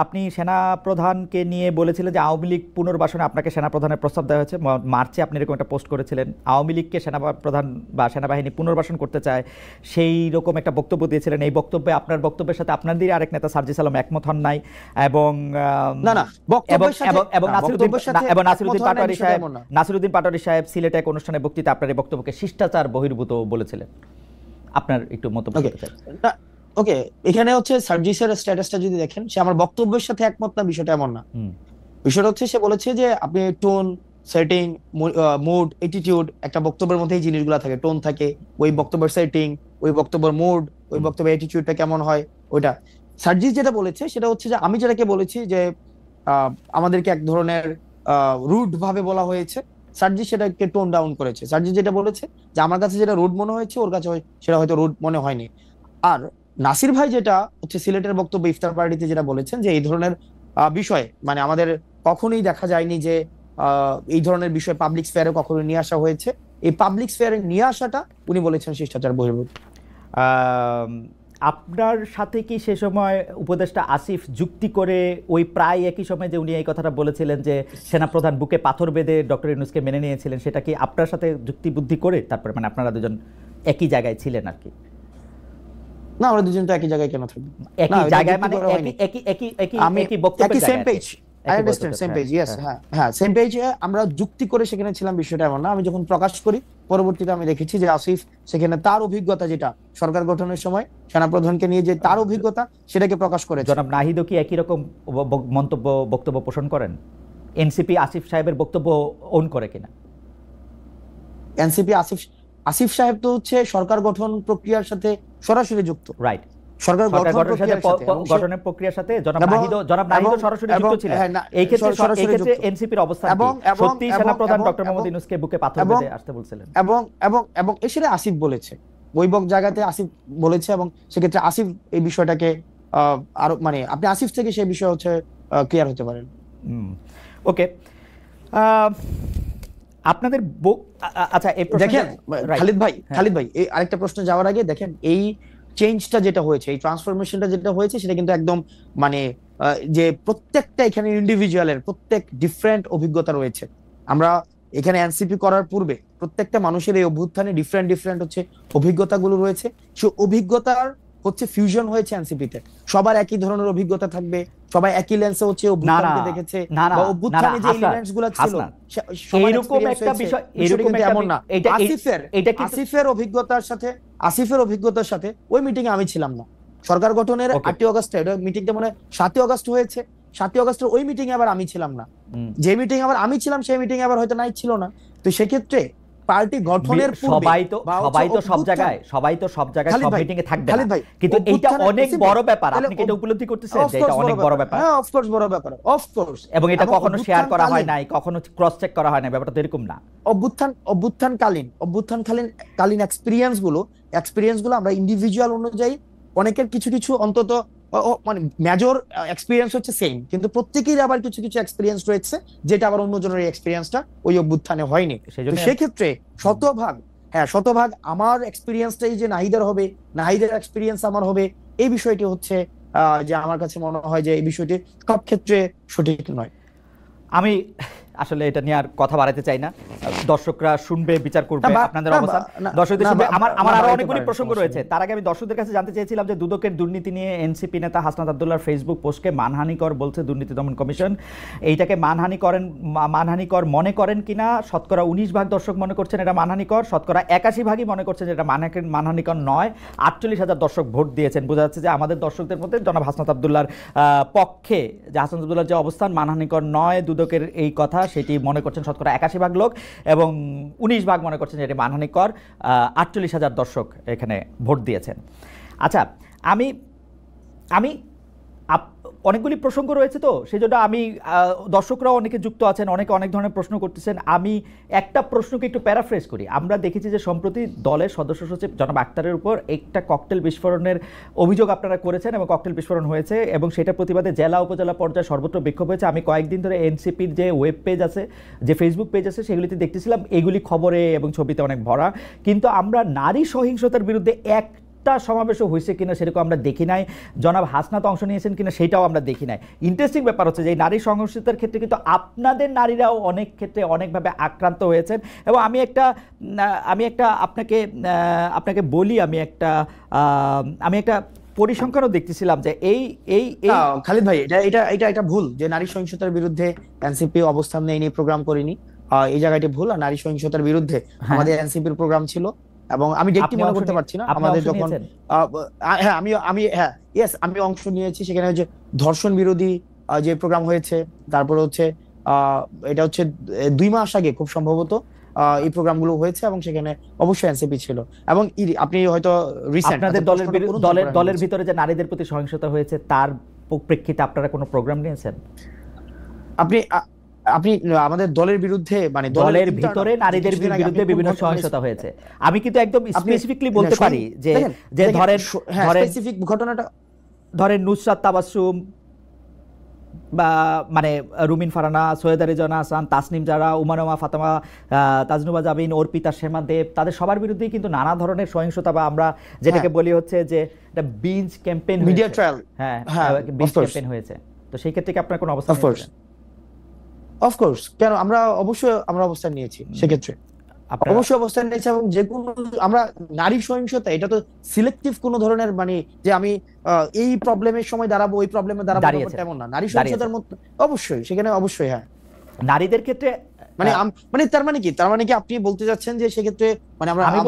আপনি সেনাপ্রধানকে নিয়ে বলেছিলেন যে আওয়ামী লীগ পুনর্বাসনে আপনাকে সেনাপ্রধানের প্রস্তাব দেওয়া হয়েছে, মার্চে আপনি এরকম একটা পোস্ট করেছিলেন। আওয়ামী লীগকে সেনাপ্রধান বা সেনাবাহিনী পুনর্বাসন করতে চায়, সেই রকম একটা বক্তব্য দিয়েছিলেন। এই বক্তব্যে আপনার বক্তব্যের সাথে আপনাদেরই আরেক নেতা সার্জিস আলম একমত হন নাই, এবং নাসিরুদ্দিন পাটোয়ারী সাহেব সিলেটে এক অনুষ্ঠানে বক্তৃতা আপনার এই বক্তব্যকে শিষ্টাচার বহির্ভূত বলেছিলেন। আপনার একটু মন্তব্য করতে চাই। ওকে, এখানে হচ্ছে সার্জিসের স্ট্যাটাসটা যদি দেখেন, সে আমার বক্তব্যের সাথে একমত না, বিষয়টা এমন না। বিষয়টা হচ্ছে সে বলেছে যে আপনি টোন, সেটিং, মুড, অ্যাটিটিউড, একটা বক্তব্যের মধ্যে এই জিনিসগুলো থাকে, টোন থাকে, ওই বক্তব্যের সেটিং, ওই বক্তব্যের মুড, ওই বক্তব্যের অ্যাটিটিউডটা কেমন হয় ওইটা। সার্জিস যেটা বলেছে সেটা হচ্ছে যে আমি যেটাকে বলেছি যে আমাদেরকে এক ধরনের রুড ভাবে বলা হয়েছে, সার্জিস সেটাকে টোন ডাউন করেছে। সার্জিস যেটা বলেছে যে আমার কাছে যেটা রুড মনে হয়েছে ওর কাছে সেটা হয়তো রুড মনে হয়নি। আর নাসির ভাই যেটা হচ্ছে সিলেটের বক্তব্য ইফতার পার্টিতে যেটা বলেছেন যে এই ধরনের বিষয় মানে আমাদের কখনোই দেখা যায়নি যে এই ধরনের বিষয় পাবলিক স্ফেয়ারে কখনো নিয়ে আসা হয়েছে। এই পাবলিক স্ফেয়ারে নিয়ে আসাটা উনি বলেছেন শিষ্টাচার বহির্ভূত। আপনার সাথে কি সে সময় উপদেষ্টা আসিফ যুক্তি করে ওই প্রায় একই সময় যে উনি এই কথাটা বলেছিলেন যে সেনাপ্রধান বুকে পাথর বেঁধে ডক্টর ইউনূসকে মেনে নিয়েছিলেন, সেটা কি আপনার সাথে যুক্তি বুদ্ধি করে তারপরে মানে আপনারা দুজন একই জায়গায় ছিলেন আর কি? না, আমরা দুজন তো একই জায়গায় কেন থাকবো? একই জায়গায় মানে একই বক্তব্যের same page. I understand, same page. Yes, হ্যাঁ সেম পেজে আমরা যুক্তি করে সেখানে ছিলাম, বিষয়টা এমন না। আমি যখন প্রকাশ করি পরবর্তীতে আমি দেখেছি যে আসিফ সেখানে তার অভিজ্ঞতা, যেটা সরকার গঠনের সময় সেনাপ্রধানকে নিয়ে যে তার অভিজ্ঞতা সেটাকে প্রকাশ করেছে। জনাব নাহিদও কি একই রকম বক্তব্য পোষণ করেন? এনসিপি আসিফ সাহেবের বক্তব্য ওন করে কিনা? এনসিপি আসিফ সাহেব তো হচ্ছে সরকার গঠন প্রক্রিয়ার সাথে সরাসরি যুক্ত। রাইট, সরকার গঠনের প্রক্রিয়ার সাথে জনাব নাহিদ সরাসরি যুক্ত ছিলেন। এই ক্ষেত্রে এনসিপির অবস্থান কি? সত্যি সেনাপ্রধান ডক্টর মোহাম্মদ ইউনূসকে বুকে পাথর বেঁধে আসতে বলছিলেন? এবং এসে আসিফ বলেছে, ওই জায়গাতে আসিফ বলেছে, এবং সেক্ষেত্রে আসিফ এই বিষয়টাকে আরো মানে আপনি আসিফ থেকে সেই বিষয় হচ্ছে ক্লিয়ার হতে পারেন। ওকে, আপনাদের আচ্ছা দেখেন খালিদ ভাই এই আরেকটা প্রশ্ন যাওয়ার আগে দেখেন, এই চেঞ্জটা যেটা হয়েছে, এই ট্রান্সফরমেশনটা যেটা হয়েছে সেটা কিন্তু একদম মানে যে প্রত্যেকটা এখানে ইন্ডিভিজুয়ালের প্রত্যেক ডিফারেন্ট অভিজ্ঞতা রয়েছে। আমরা এখানে এনসিপি করার পূর্বে প্রত্যেকটা মানুষের এই অভ্যুত্থানে ডিফারেন্ট হচ্ছে অভিজ্ঞতাগুলো রয়েছে। সেই অভিজ্ঞতার হচ্ছে ফিউশন হয়েছে এনসিপিতে। সবার একই ধরনের অভিজ্ঞতা থাকবে, সবাই একই লেন্সে হচ্ছে অভ্যুত্থানকে দেখেছে বা অভ্যুত্থানে যে এলিমেন্টসগুলো ছিল এরকম একটা বিষয়, এরকম এমন না। আসিফের অভিজ্ঞতার সাথে ওই মিটিং এ আমি ছিলাম না। সরকার গঠনের 8 আগস্টে মিটিংটা মানে 7 আগস্ট হয়েছে, 7 আগস্টের ওই মিটিং এ আবার আমি ছিলাম না। যে মিটিং আবার আমি ছিলাম সেই মিটিং এ আবার হয়তো নাই ছিল না। তো সেক্ষেত্রে পার্টি গঠনের সবাই তো সব জায়গায় সব মিটিং এ থাকবে না, কিন্তু এটা অনেক বড় ব্যাপার। আপনি কি এটা উপলব্ধি করতেছেন যে এটা অনেক বড় ব্যাপার? হ্যাঁ, অফ কোর্স বড় ব্যাপার, অফ কোর্স। এবং এটা কখনো শেয়ার করা হয় নাই, কখনো ক্রস চেক করা হয় না, ব্যাপারটা তো এরকম না। অভ্যুত্থানকালীন এক্সপেরিয়েন্স গুলো আমরা ইন্ডিভিজুয়াল অনুযায়ী অনেকের কিছু অন্তত মানে মেজর এক্সপেরিয়েন্স হচ্ছে সেম, কিন্তু প্রত্যেকেরই আবার কিছু এক্সপেরিয়েন্স রয়েছে যেটা আবার অন্যজনের এক্সপেরিয়েন্সটা ওই অভ্যুত্থানে হয়নি। সেক্ষেত্রে শতভাগ আমার এক্সপেরিয়েন্সটাই যে নাহিদের হবে, নাহিদের এক্সপেরিয়েন্স আমার হবে, এই বিষয়টি হচ্ছে যে আমার কাছে মনে হয় যে এই বিষয়টি সব ক্ষেত্রে সঠিক নয়। আমি আসলে এটা নিয়ে আর কথা বাড়াতে চাই না, দর্শকরা শুনবে, বিচার করবে আপনাদের অবস্থান। দর্শকদের শুনবে। আমার আরো অনেকগুলি প্রসঙ্গ রয়েছে। তার আগে আমি দর্শকদের কাছে জানতে চেয়েছিলাম যে দুদকের দুর্নীতি নিয়ে এনসিপি নেতা হাসনাত আব্দুল্লাহর ফেসবুক পোস্টকে মানহানিকর বলছে দুর্নীতি দমন কমিশন। এইটাকে মানহানিকর মনে করেন কিনা? শতকরা 19% দর্শক মনে করছেন এটা মানহানিকর, শতকরা 81% মনে করছেন এটা মানহানিকর নয়। 48,000 দর্শক ভোট দিয়েছেন। বোঝা যাচ্ছে যে আমাদের দর্শকদের মধ্যে জনাব হাসনাত আব্দুল্লাহর পক্ষে, যে হাসনাত আব্দুল্লাহর যে অবস্থান মানহানিকর নয় দুদকের এই কথা, সেটি মনে করছেন শতকরা 81% লোক, এবং 19% মনে করছেন যে এটি মানহানিকর। 48,000 দর্শক এখানে ভোট দিয়েছেন। আচ্ছা, আমি অনেকগুলি প্রসঙ্গ রয়েছে, তো সেই জন্য আমি দর্শকরাও অনেকে যুক্ত আছেন, অনেক ধরনের প্রশ্ন করতেছেন। আমি একটা প্রশ্নকে একটু প্যারাফ্রেজ করি। আমরা দেখেছি যে সম্প্রতি দলের সদস্য সচিব জনাব আক্তারের উপর একটা ককটেল বিস্ফোরণের অভিযোগ আপনারা করেছেন, এবং ককটেল বিস্ফোরণ হয়েছে, এবং সেটা প্রতিবাদে জেলা উপজেলা পর্যায়ে সর্বত্র বিক্ষোভ হয়েছে। আমি কয়েকদিন ধরে এনসিপির যে ওয়েব পেজ আছে, যে ফেসবুক পেজ আছে, সেগুলিতে দেখতেছিলাম এগুলি খবরে এবং ছবিতে অনেক ভরা, কিন্তু আমরা নারী সহিংসতার বিরুদ্ধে একটা সমাবেশও হয়েছে কিনা সেরকম আমরা দেখি নাই, জনাব হাসনাত অংশ নিয়েছেন কিনা সেটাও আমরা দেখি নাই। ইন্টারেস্টিং ব্যাপার হচ্ছে যে এই নারী সহিংসতার ক্ষেত্রে কিন্তু আপনাদের নারীরাও অনেক ক্ষেত্রে অনেকভাবে আক্রান্ত হয়েছেন। এবং আমি একটা আপনাকে বলি, আমি একটা পরিসংখ্যানও দেখতেছিলাম যে এই এই খালিদ ভাই, এটা ভুল যে নারী সহিংসতার বিরুদ্ধে এনসিপি অবস্থান নেয়নি, প্রোগ্রাম করেনি। এই জায়গাটি ভুল। আর নারী সহিংসতার বিরুদ্ধে আমাদের এনসিপির প্রোগ্রাম ছিল, এবং আমি ডেটটি মনে করতে পারছি না আমাদের যখন হ্যাঁ আমি অংশ নিয়েছি। সেখানে যে ধর্ষণ বিরোধী যে প্রোগ্রাম হয়েছে, তারপরে হচ্ছে এটা হচ্ছে 2 মাস আগে খুব সম্ভবত এই প্রোগ্রামগুলো হয়েছে, এবং সেখানে অবশ্যই এনসিপি ছিল। এবং আপনি হয়তো রিসেন্ট আপনাদের দলের ভিতরে যে নারীদের প্রতি সহিংসতা হয়েছে তার প্রেক্ষিতে আপনারা কোনো প্রোগ্রাম নিয়েছেন? আপনি আমাদের দলের বিরুদ্ধে, মানে দলের ভিতরে নারীদের বিরুদ্ধে বিভিন্ন সহিংসতা হয়েছে, আমি কিন্তু একদম স্পেসিফিকলি বলতে পারি যে স্পেসিফিক ঘটনাটা ধরেন নুসরাত তাবাসসুম বা মানে রুমিন ফারানা, সৈয়দা রেজওয়ানা হাসান, তাসনিম জারা, উমানুমা ফাতেমা, তাজনুবা জাবিন, অর্পিতা শেমা দেব, তাদের সবার বিরুদ্ধেই কিন্তু নানা ধরনের সহিংসতা, বা আমরা যেটাকে বলি হচ্ছে যে একটা binge campaign, media trial, binge campaign হয়েছে। তো সেই ক্ষেত্রে কি আপনার কোনো অবস্থা? অফকোর্স, কেন আমরা অবশ্যই অবস্থান নিয়েছি সেক্ষেত্রে, অবশ্যই অবস্থান নিয়েছি। এবং যে কোনো আমরা নারী সহিংসতা, এটা তো সিলেক্টিভ কোনো ধরনের, মানে যে আমি এই প্রবলেমের সময় দাঁড়াবো, ওই প্রবলেমে দাঁড়াবো তেমন না। নারী সহিংসতার মধ্যে অবশ্যই সেখানে অবশ্যই নারীদের ক্ষেত্রে তার মানে কি আপনি বলতে যাচ্ছেন যে সেক্ষেত্রে মানে আমি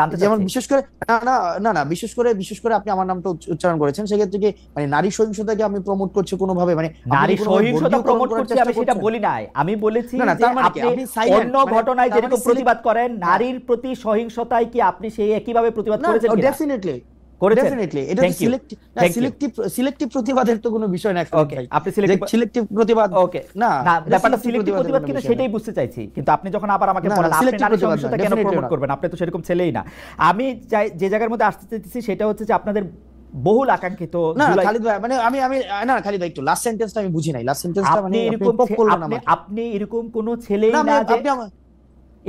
জানতে চাচ্ছি, যেমন বিশেষ করে বিশেষ করে আপনি আমার নামটা উচ্চারণ করেছেন, সেক্ষেত্রে কি মানে নারী সহিংসতাকে আমি প্রমোট করছি কোনোভাবে, মানে নারী সহিংসতা প্রমোট করছি আমি সেটা বলি নাই। আমি বলেছি যে আপনি অন্য ঘটনায় যেরকম প্রতিবাদ করেন, নারীর প্রতি সহিংসতায় কি আপনি সেই একইভাবে প্রতিবাদ করেছেন? ডেফিনেটলি এটা সিলেক্টিভ প্রতিবাদের তো কোনো বিষয় না। আপনি সিলেক্টিভ প্রতিবাদ না, ব্যাপারটা সিলেক্টিভ প্রতিবাদ কিনা সেটাই বুঝতে চাইছি। কিন্তু আপনি যখন আবার আমাকে বলেন আপনি নারী সহিংসতা কেন প্রমোট করবেন, আপনি তো সেরকম ছেলেই না। আমি যে জায়গার মধ্যে আসতে চাইছি সেটা হচ্ছে যে আপনাদের বহুল আকাঙ্ক্ষিত খালিদ ভাই, মানে খালিদ ভাই একটু লাস্ট সেন্টেন্সটা আমি বুঝি নাই। লাস্ট সেন্টেন্সটা মানে আপনি এরকম কোন ছেলেই না যে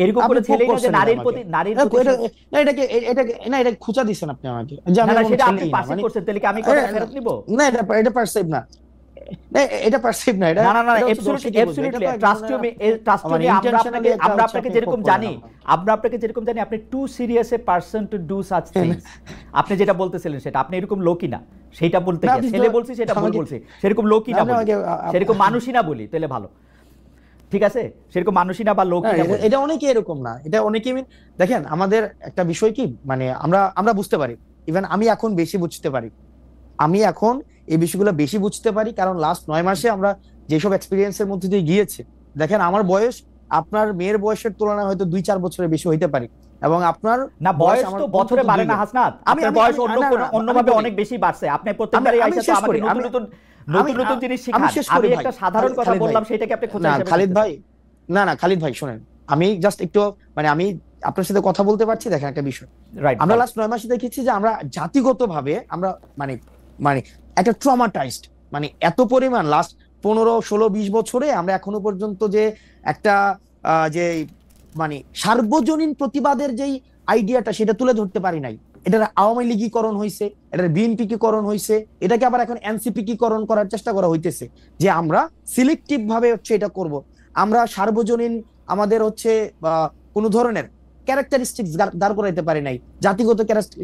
এরকম করে ছেলেই না যে নারীর প্রতি এটা খুঁচা দিছেন আপনি আমাকে, যে আমি সেটা আপনি পাস করছেন, তাহলে কি আমি কথা ফেরত নিব? না, এটা পারসিভ না, এটা পারসিভ না, এটা না অ্যাবসলিউটলি ট্রাস্ট মি আমরা আপনাকে যেরকম জানি, আপনি too serious a person to do such things. আপনি যেটা বলতেছিলেন সেটা আপনি এরকম লোকই না, সেইটা বলতে গিয়ে ছেলে বলছি, সেটা ভুল বলছি। সেরকম লোকই না, সেরকম মানুষই না বলি, তাহলে ভালো, ঠিক আছে? সেরকম মানুষই না বা লোকই না, এটা অনেকে এরকম না, এটা অনেকে দেখেন আমাদের একটা বিষয় কি, মানে আমরা বুঝতে পারি, ইভেন আমি এখন বেশি বুঝতে পারি, আমি এখন এই বিষয়গুলো বেশি বুঝতে পারি, কারণ লাস্ট 9 মাসে আমরা যেসব এক্সপেরিয়েন্সের মধ্যে দিয়ে গিয়েছি, দেখেন আমার বয়স আপনার মেয়ের বয়সের তুলনায় হয়তো 2-4 বছরের বেশি হইতে পারি, এবং আপনার না বয়স তো বছরে বাড়ে না হাসনাত, আপনার বয়স অন্যভাবে অনেক বেশি বাড়ছে। আপনি প্রত্যেকবারই আইসা তো আমাকে নতুন জিনিস শিখান। আমি একটা সাধারণ কথা বললাম, সেটাকে আপনি খোঁচা হিসেবে খালিদ ভাই, খালিদ ভাই শুনেন, আমি জাস্ট একটু মানে আমি আপনার সাথে কথা বলতে পারছি। দেখেন একটা বিষয়, আমরা লাস্ট 9 মাসে দেখেছি যে আমরা জাতিগতভাবে আমরা মানে একটা ট্রমাটাইজড, মানে এত পরিমাণ লাস্ট 15, 16, 20 বছরে আমরা এখনো পর্যন্ত যে একটা যে মানে সার্বজনীন প্রতিবাদের যেই আইডিয়াটা, সেটা তুলে ধরতে পারি নাই। এটার আওয়ামী লীগীকরণ হয়েছে, এটার বিএনপিকরণ হয়েছে, এটাকে আবার এখন এনসিপিকরণ করার চেষ্টা করা হইতেছে, যে আমরা সিলেক্টিভ ভাবে হচ্ছে এটা করব। আমরা সার্বজনীন আমাদের হচ্ছে কোনো ধরনের ক্যারেক্টারিস্টিক্স দাঁড় করাইতে পারি নাই, জাতিগত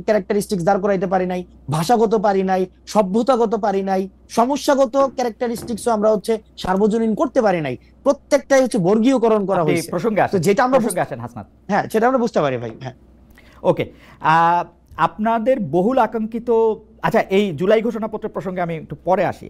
ক্যারেক্টারিস্টিক্স দাঁড় করাইতে পারি নাই, ভাষাগত পারি নাই, সভ্যতাগত পারি নাই, সমস্যাগত ক্যারেক্টারিস্টিক্সও আমরা হচ্ছে সার্বজনীন করতে পারি নাই। প্রত্যেকটাই হচ্ছে বর্গীয়করণ করা হয়েছে। তো যেটা আমরা হাসনাত, হ্যাঁ সেটা আমরা বুঝতে পারি ভাই। হ্যাঁ ওকে, আপনাদের বহুল আকাঙ্ক্ষিত, আচ্ছা এই জুলাই ঘোষণাপত্রের প্রসঙ্গে আমি একটু পরে আসি।